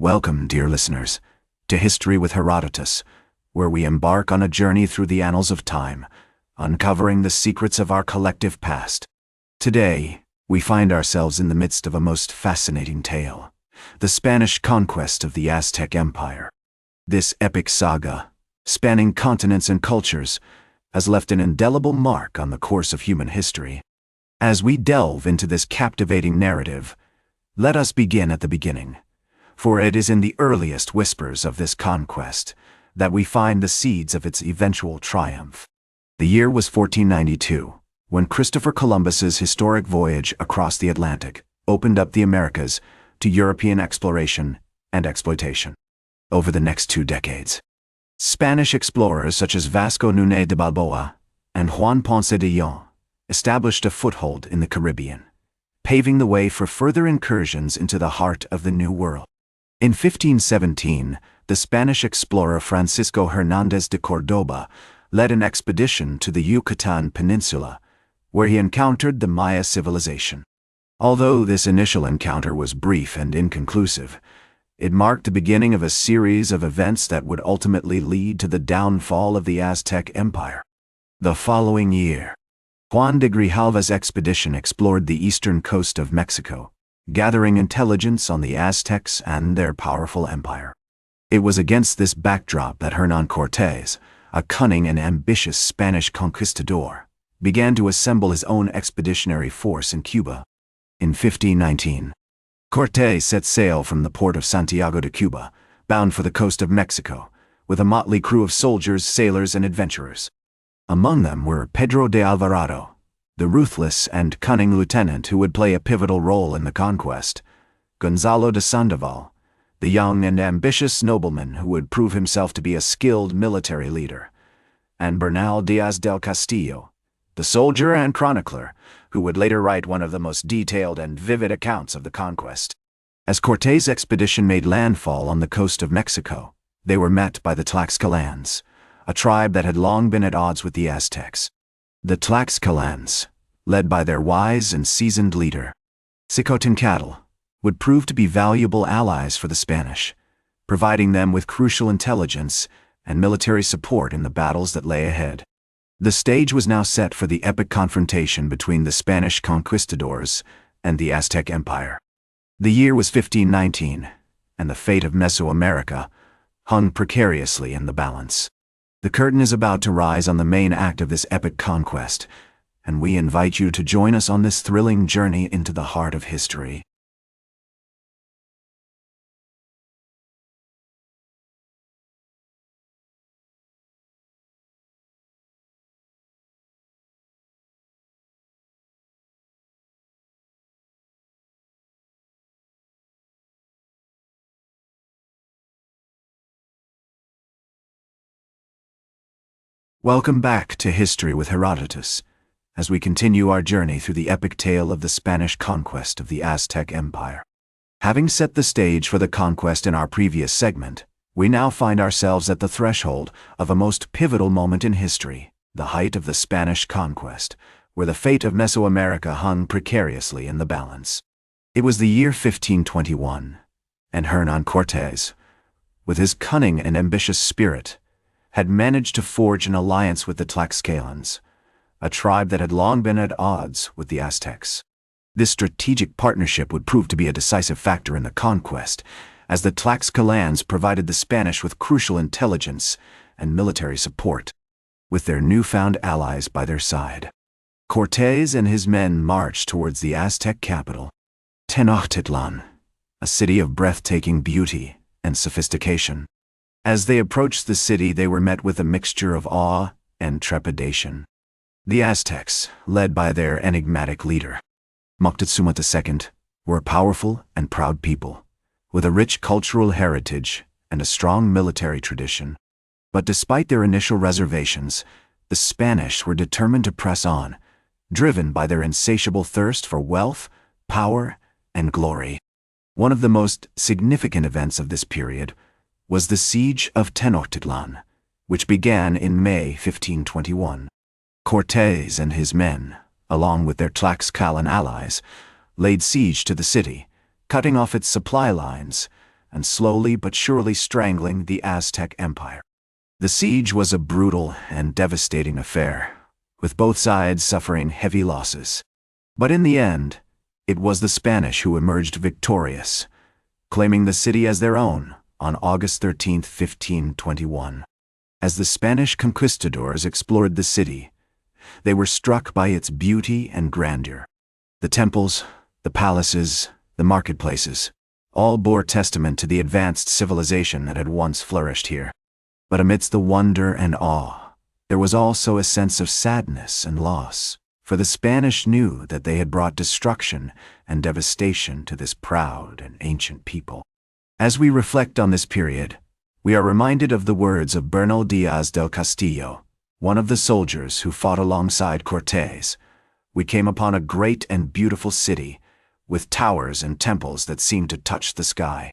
Welcome, dear listeners, to History with Herodotus, where we embark on a journey through the annals of time, uncovering the secrets of our collective past. Today, we find ourselves in the midst of a most fascinating tale, the Spanish conquest of the Aztec Empire. This epic saga, spanning continents and cultures, has left an indelible mark on the course of human history. As we delve into this captivating narrative, let us begin at the beginning, for it is in the earliest whispers of this conquest that we find the seeds of its eventual triumph. The year was 1492, when Christopher Columbus's historic voyage across the Atlantic opened up the Americas to European exploration and exploitation. Over the next 2 decades, Spanish explorers such as Vasco Núñez de Balboa and Juan Ponce de León established a foothold in the Caribbean, paving the way for further incursions into the heart of the New World. In 1517, the Spanish explorer Francisco Hernández de Córdoba led an expedition to the Yucatan Peninsula, where he encountered the Maya civilization. Although this initial encounter was brief and inconclusive, it marked the beginning of a series of events that would ultimately lead to the downfall of the Aztec Empire. The following year, Juan de Grijalva's expedition explored the eastern coast of Mexico, gathering intelligence on the Aztecs and their powerful empire. It was against this backdrop that Hernán Cortés, a cunning and ambitious Spanish conquistador, began to assemble his own expeditionary force in Cuba. In 1519, Cortés set sail from the port of Santiago de Cuba, bound for the coast of Mexico, with a motley crew of soldiers, sailors, and adventurers. Among them were Pedro de Alvarado, the ruthless and cunning lieutenant who would play a pivotal role in the conquest; Gonzalo de Sandoval, the young and ambitious nobleman who would prove himself to be a skilled military leader; and Bernal Diaz del Castillo, the soldier and chronicler who would later write one of the most detailed and vivid accounts of the conquest. As Cortés' expedition made landfall on the coast of Mexico, they were met by the Tlaxcalans, a tribe that had long been at odds with the Aztecs. The Tlaxcalans, led by their wise and seasoned leader, Xicotencatl, would prove to be valuable allies for the Spanish, providing them with crucial intelligence and military support in the battles that lay ahead. The stage was now set for the epic confrontation between the Spanish conquistadors and the Aztec Empire. The year was 1519, and the fate of Mesoamerica hung precariously in the balance. The curtain is about to rise on the main act of this epic conquest, and we invite you to join us on this thrilling journey into the heart of history. Welcome back to History with Herodotus, as we continue our journey through the epic tale of the Spanish conquest of the Aztec Empire. Having set the stage for the conquest in our previous segment, we now find ourselves at the threshold of a most pivotal moment in history, the height of the Spanish conquest, where the fate of Mesoamerica hung precariously in the balance. It was the year 1521, and Hernán Cortés, with his cunning and ambitious spirit, had managed to forge an alliance with the Tlaxcalans, a tribe that had long been at odds with the Aztecs. This strategic partnership would prove to be a decisive factor in the conquest, as the Tlaxcalans provided the Spanish with crucial intelligence and military support. With their newfound allies by their side, Cortés and his men marched towards the Aztec capital, Tenochtitlan, a city of breathtaking beauty and sophistication. As they approached the city, they were met with a mixture of awe and trepidation. The Aztecs, led by their enigmatic leader, Moctezuma II, were a powerful and proud people, with a rich cultural heritage and a strong military tradition. But despite their initial reservations, the Spanish were determined to press on, driven by their insatiable thirst for wealth, power, and glory. One of the most significant events of this period was the siege of Tenochtitlan, which began in May 1521. Cortés and his men, along with their Tlaxcalan allies, laid siege to the city, cutting off its supply lines and slowly but surely strangling the Aztec Empire. The siege was a brutal and devastating affair, with both sides suffering heavy losses. But in the end, it was the Spanish who emerged victorious, claiming the city as their own on August 13, 1521. As the Spanish conquistadors explored the city, they were struck by its beauty and grandeur. The temples, the palaces, the marketplaces, all bore testament to the advanced civilization that had once flourished here. But amidst the wonder and awe, there was also a sense of sadness and loss, for the Spanish knew that they had brought destruction and devastation to this proud and ancient people. As we reflect on this period, we are reminded of the words of Bernal Diaz del Castillo, one of the soldiers who fought alongside Cortés. "We came upon a great and beautiful city, with towers and temples that seemed to touch the sky.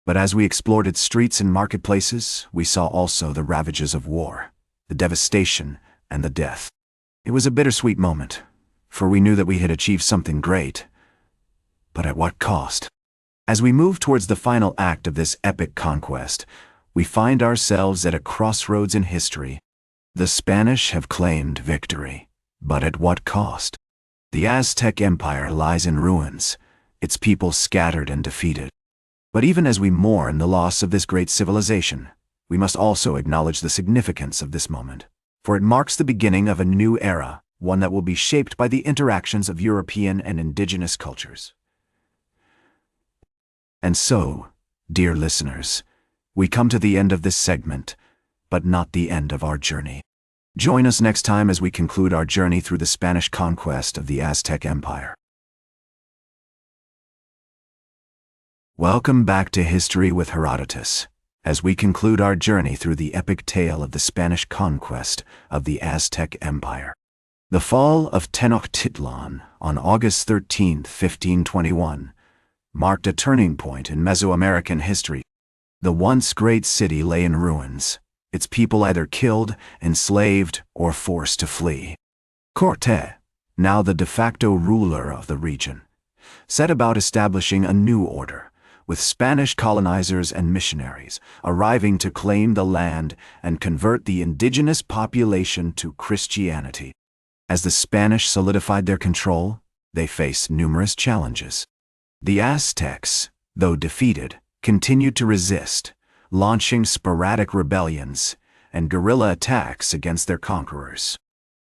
But as we explored its streets and marketplaces, we saw also the ravages of war, the devastation, and the death. It was a bittersweet moment, for we knew that we had achieved something great, but at what cost?" As we move towards the final act of this epic conquest, we find ourselves at a crossroads in history. The Spanish have claimed victory, but at what cost? The Aztec Empire lies in ruins, its people scattered and defeated. But even as we mourn the loss of this great civilization, we must also acknowledge the significance of this moment, for it marks the beginning of a new era, one that will be shaped by the interactions of European and indigenous cultures. And so, dear listeners, we come to the end of this segment, but not the end of our journey. Join us next time as we conclude our journey through the Spanish conquest of the Aztec Empire. Welcome back to History with Herodotus, as we conclude our journey through the epic tale of the Spanish conquest of the Aztec Empire. The fall of Tenochtitlan on August 13, 1521, marked a turning point in Mesoamerican history. The once great city lay in ruins, its people either killed, enslaved, or forced to flee. Cortés, now the de facto ruler of the region, set about establishing a new order, with Spanish colonizers and missionaries arriving to claim the land and convert the indigenous population to Christianity. As the Spanish solidified their control, they faced numerous challenges. The Aztecs, though defeated, continued to resist, launching sporadic rebellions and guerrilla attacks against their conquerors.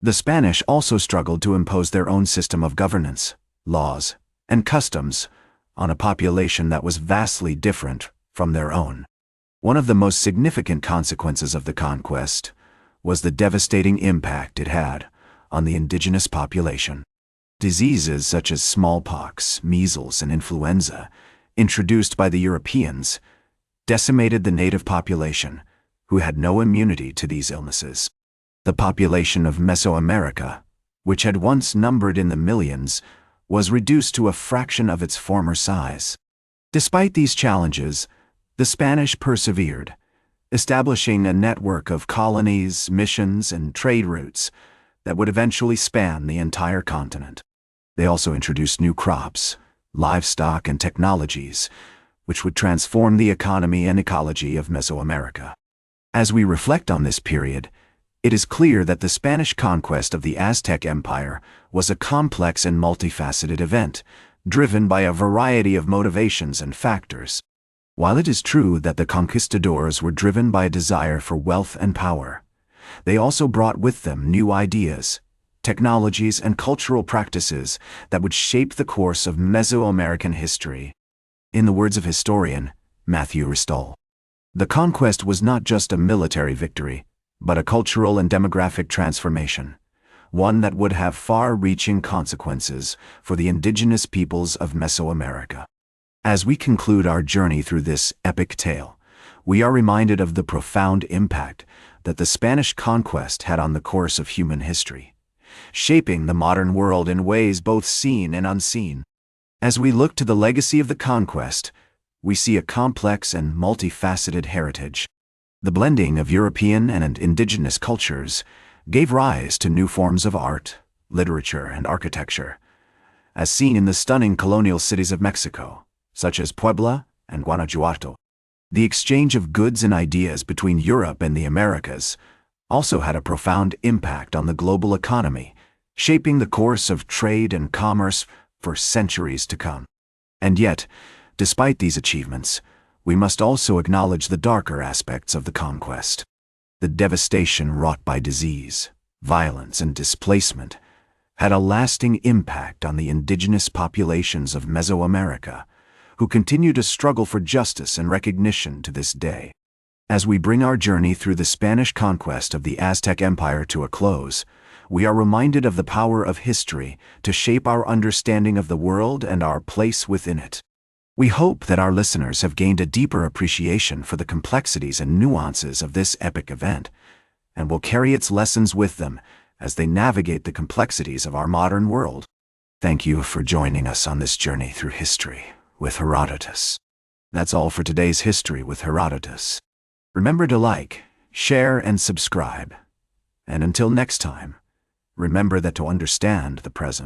The Spanish also struggled to impose their own system of governance, laws, and customs on a population that was vastly different from their own. One of the most significant consequences of the conquest was the devastating impact it had on the indigenous population. Diseases such as smallpox, measles, and influenza, introduced by the Europeans, decimated the native population, who had no immunity to these illnesses. The population of Mesoamerica, which had once numbered in the millions, was reduced to a fraction of its former size. Despite these challenges, the Spanish persevered, establishing a network of colonies, missions, and trade routes that would eventually span the entire continent. They also introduced new crops, livestock, and technologies, which would transform the economy and ecology of Mesoamerica. As we reflect on this period, it is clear that the Spanish conquest of the Aztec Empire was a complex and multifaceted event, driven by a variety of motivations and factors. While it is true that the conquistadors were driven by a desire for wealth and power, they also brought with them new ideas, technologies, and cultural practices that would shape the course of Mesoamerican history. In the words of historian Matthew Ristol, the conquest was not just a military victory, but a cultural and demographic transformation, one that would have far-reaching consequences for the indigenous peoples of Mesoamerica. As we conclude our journey through this epic tale, we are reminded of the profound impact that the Spanish conquest had on the course of human history, shaping the modern world in ways both seen and unseen. As we look to the legacy of the conquest, we see a complex and multifaceted heritage. The blending of European and indigenous cultures gave rise to new forms of art, literature, and architecture, as seen in the stunning colonial cities of Mexico, such as Puebla and Guanajuato. The exchange of goods and ideas between Europe and the Americas also had a profound impact on the global economy, shaping the course of trade and commerce for centuries to come. And yet, despite these achievements, we must also acknowledge the darker aspects of the conquest. The devastation wrought by disease, violence, and displacement had a lasting impact on the indigenous populations of Mesoamerica, who continue to struggle for justice and recognition to this day. As we bring our journey through the Spanish conquest of the Aztec Empire to a close, we are reminded of the power of history to shape our understanding of the world and our place within it. We hope that our listeners have gained a deeper appreciation for the complexities and nuances of this epic event, and will carry its lessons with them as they navigate the complexities of our modern world. Thank you for joining us on this journey through history with Herodotus. That's all for today's History with Herodotus. Remember to like, share, and subscribe. And until next time, remember that to understand the present,